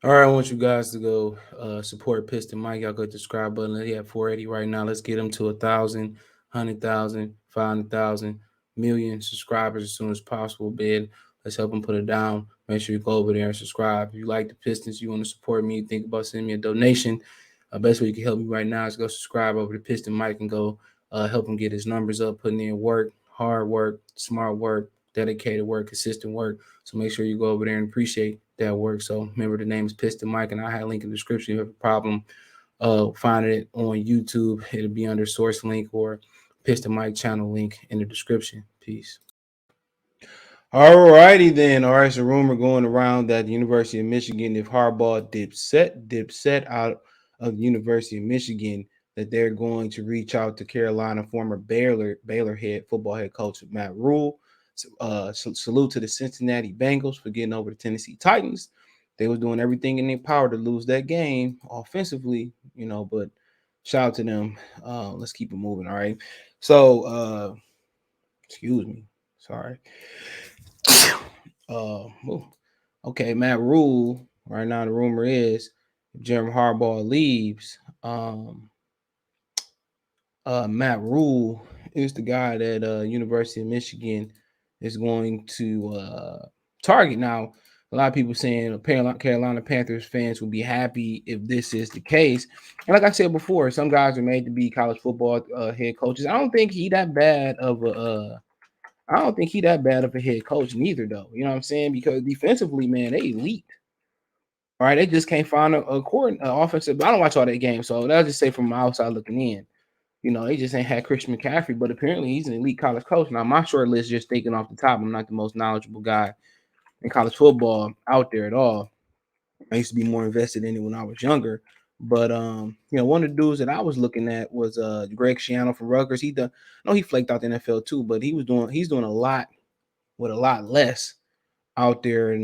All right, I want you guys to go support Piston Mike. Y'all go to the subscribe button. He at 480 right now. Let's get him to 1,000, 100,000, 500,000, million subscribers as soon as possible, bid. Let's help him put it down. Make sure you go over there and subscribe. If you like the Pistons, you want to support me, think about sending me a donation. Best way you can help me right now is go subscribe over to Piston Mike and go help him get his numbers up, putting in work, hard work, smart work, dedicated work, consistent work. So make sure you go over there and appreciate that work. So remember, the name is Piston Mike, and I have a link in the description. If you have a problem finding it on YouTube, it'll be under source link or Piston Mike channel link in the description. Peace. All righty then. All right, it's a rumor going around that the University of Michigan, if Harbaugh dipset out of the University of Michigan, that they're going to reach out to Carolina former Baylor football head coach Matt Rhule. Salute to the Cincinnati Bengals for getting over the Tennessee Titans. They was doing everything in their power to lose that game offensively, but shout out to them. Let's keep it moving. All right. So excuse me. Sorry. Okay, Matt Rhule. Right now, the rumor is if Jeremy Harbaugh leaves, Matt Rhule is the guy that University of Michigan is going to target. Now, a lot of people saying Carolina Panthers fans will be happy if this is the case. And like I said before, some guys are made to be college football head coaches. I don't think he that bad of a. I don't think he that bad of a head coach neither, though. You know what I'm saying? Because defensively, man, they elite. All right, they just can't find a offensive. I don't watch all that game, so I'll just say from my outside looking in. They just ain't had Christian McCaffrey, but apparently he's an elite college coach. Now, my short list, just thinking off the top, I'm not the most knowledgeable guy in college football out there at all. I used to be more invested in it when I was younger. But one of the dudes that I was looking at was Greg Schiano from Rutgers. No, he flaked out the NFL too, but he's doing a lot with a lot less out there in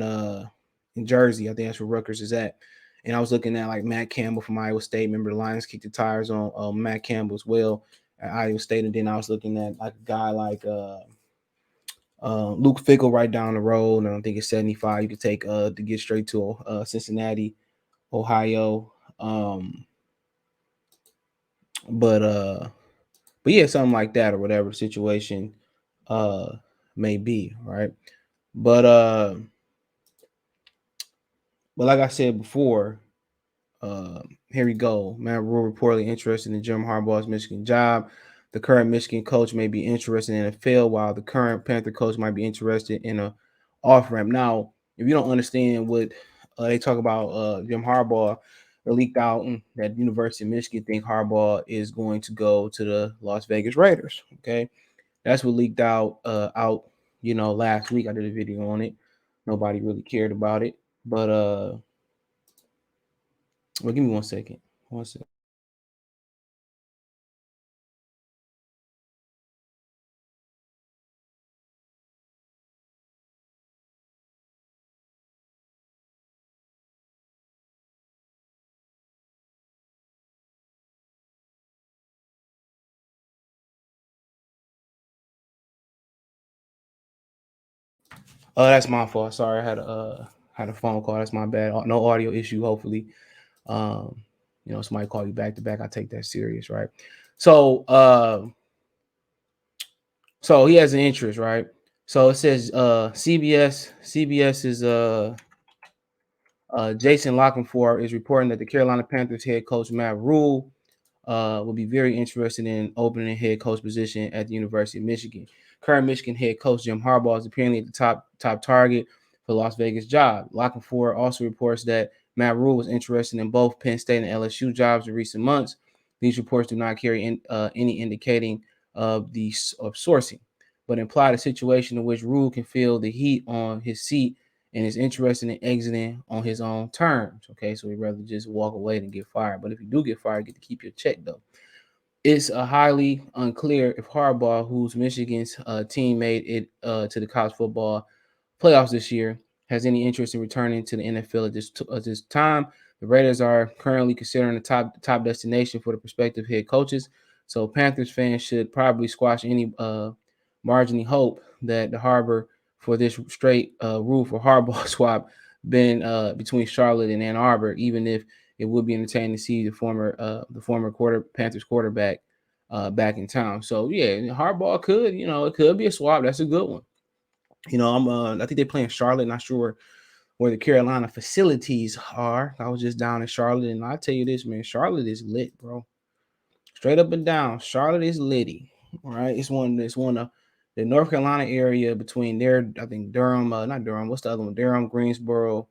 Jersey. I think that's where Rutgers is at. And I was looking at like Matt Campbell from Iowa State. Remember the Lions kicked the tires on Matt Campbell as well at Iowa State. And then I was looking at like a guy like Luke Fickle right down the road. And I think it's 75 you could take to get straight to Cincinnati, Ohio. But uh but yeah, something like that or whatever the situation uh may be, right? But uh but like I said before, here we go. Matt Rhule reportedly interested in Jim Harbaugh's Michigan job. The current Michigan coach may be interested in NFL, while the current Panther coach might be interested in a off ramp. Now, if you don't understand what they talk about, Jim Harbaugh, it leaked out that University of Michigan think Harbaugh is going to go to the Las Vegas Raiders. Okay, that's what leaked out last week. I did a video on it. Nobody really cared about it, but well, give me 1 second. 1 second. Oh, that's my fault. Sorry, I had a phone call. That's my bad. No audio issue. Hopefully, um, somebody call you back to back. I take that serious, right? So, so he has an interest, right? So it says CBS is Jason Lockenfor is reporting that the Carolina Panthers head coach Matt Rhule will be very interested in opening a head coach position at the University of Michigan. Current Michigan head coach Jim Harbaugh is apparently at the top target for Las Vegas job. Lockenfor also reports that Matt Rhule was interested in both Penn State and LSU jobs in recent months. These reports do not carry any indicating of sourcing, but imply a situation in which Rhule can feel the heat on his seat and is interested in exiting on his own terms. Okay, so he'd rather just walk away than get fired. But if you do get fired, you get to keep your check though. It's highly unclear if Harbaugh, who's Michigan's team, made it to the college football playoffs this year, has any interest in returning to the NFL at this time. The Raiders are currently considering a top destination for the prospective head coaches. So Panthers fans should probably squash any margining hope that the harbor for this straight Rhule for Harbaugh swap been between Charlotte and Ann Arbor, even if it would be entertaining to see the former Panthers quarterback back in town. So yeah, Harbaugh could, it could be a swap. That's a good one. I think they play in Charlotte. Not sure where the Carolina facilities are. I was just down in Charlotte, and I tell you this, man, Charlotte is lit, bro. Straight up and down, Charlotte is litty. All right, it's one of the North Carolina area between there. I think Durham, not Durham. What's the other one? Durham, Greensboro,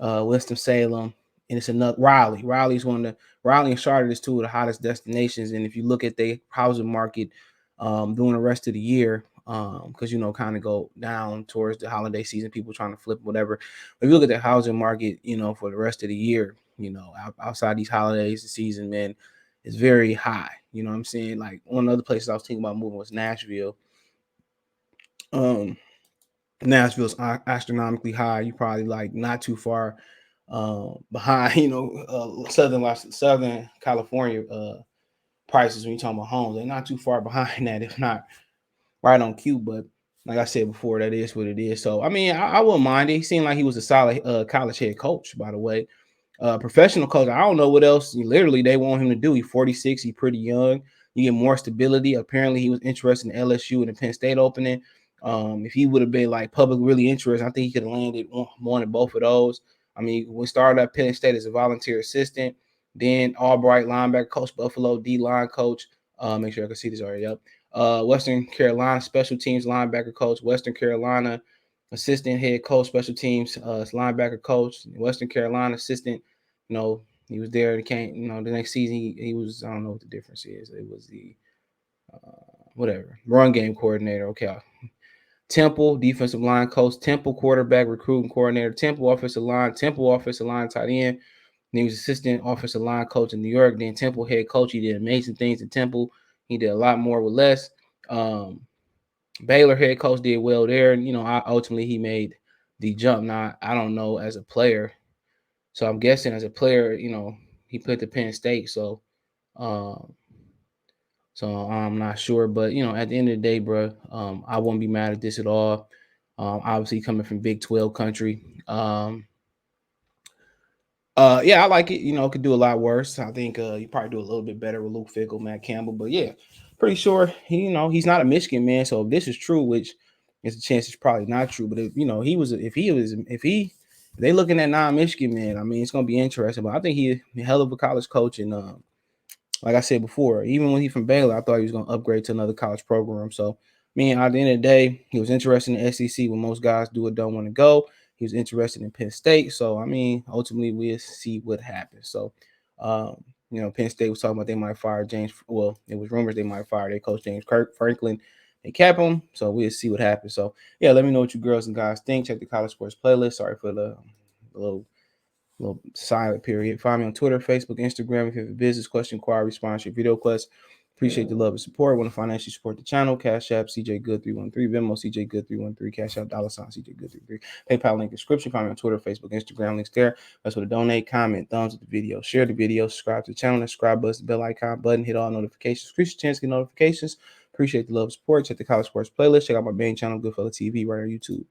Winston Salem, and it's another Raleigh. Raleigh and Charlotte is two of the hottest destinations. And if you look at the housing market during the rest of the year, because kind of go down towards the holiday season, people trying to flip whatever. If you look at the housing market, for the rest of the year, outside these holidays, the season, man, it's very high. You know what I'm saying? Like one of the other places I was thinking about moving was Nashville. Um, Nashville's astronomically high. You probably like not too far behind, Southern California prices when you talking about homes. They're not too far behind that, if not right on cue. But like I said before, that is what it is. So I mean, I wouldn't mind it. He seemed like he was a solid college head coach, by the way. Professional coach. I don't know what else literally they want him to do. He's 46. He's pretty young. You get more stability. Apparently, he was interested in LSU and the Penn State opening. If he would have been like public really interested, I think he could have landed one in both of those. I mean, we started at Penn State as a volunteer assistant, then Albright linebacker coach, Buffalo D line coach. Make sure I can see this already up. Western Carolina special teams linebacker coach, Western Carolina assistant head coach, special teams linebacker coach, Western Carolina assistant. He was there. He came. The next season he was. I don't know what the difference is. It was the whatever run game coordinator. Okay, Temple defensive line coach, Temple quarterback recruiting coordinator, Temple offensive line tight end. And he was assistant offensive line coach in New York. Then Temple head coach. He did amazing things at Temple. He did a lot more with less. Baylor head coach did well there, and ultimately he made the jump. Now I don't know as a player, so I'm guessing as a player, he put the Penn State. Um, so I'm not sure, but at the end of the day, bro, I wouldn't be mad at this at all. Obviously coming from Big 12 country. Yeah, I like it. Could do a lot worse. I think you probably do a little bit better with Luke Fickle, Matt Campbell, but yeah, pretty sure he's not a Michigan man. So if this is true, which is a chance it's probably not true, but if if they looking at non-Michigan man, I mean it's gonna be interesting. But I think he's a hell of a college coach, and like I said before, even when he's from Baylor, I thought he was going to upgrade to another college program. So, at the end of the day, he was interested in the SEC when most guys do or don't want to go. He was interested in Penn State. So, ultimately, we'll see what happens. So, Penn State was talking about they might fire James. Well, it was rumors they might fire their coach, James Franklin. They cap him. So, we'll see what happens. So, yeah, let me know what you girls and guys think. Check the college sports playlist. Sorry for the little silent period. Find me on Twitter, Facebook, Instagram. If you have a business question, inquiry, sponsor, video quest, appreciate the love and support. Want to financially support the channel? Cash App, CJ Good 313, Venmo, CJ Good 313, Cash App, $ CJ Good 33. PayPal link description. Find me on Twitter, Facebook, Instagram, links there. That's where to donate, comment, thumbs up the video, share the video, subscribe to the channel, that subscribe button, the bell icon button, hit all notifications. Increase your chance to get notifications. Appreciate the love and support. Check the college sports playlist. Check out my main channel, Goodfella TV, right on YouTube.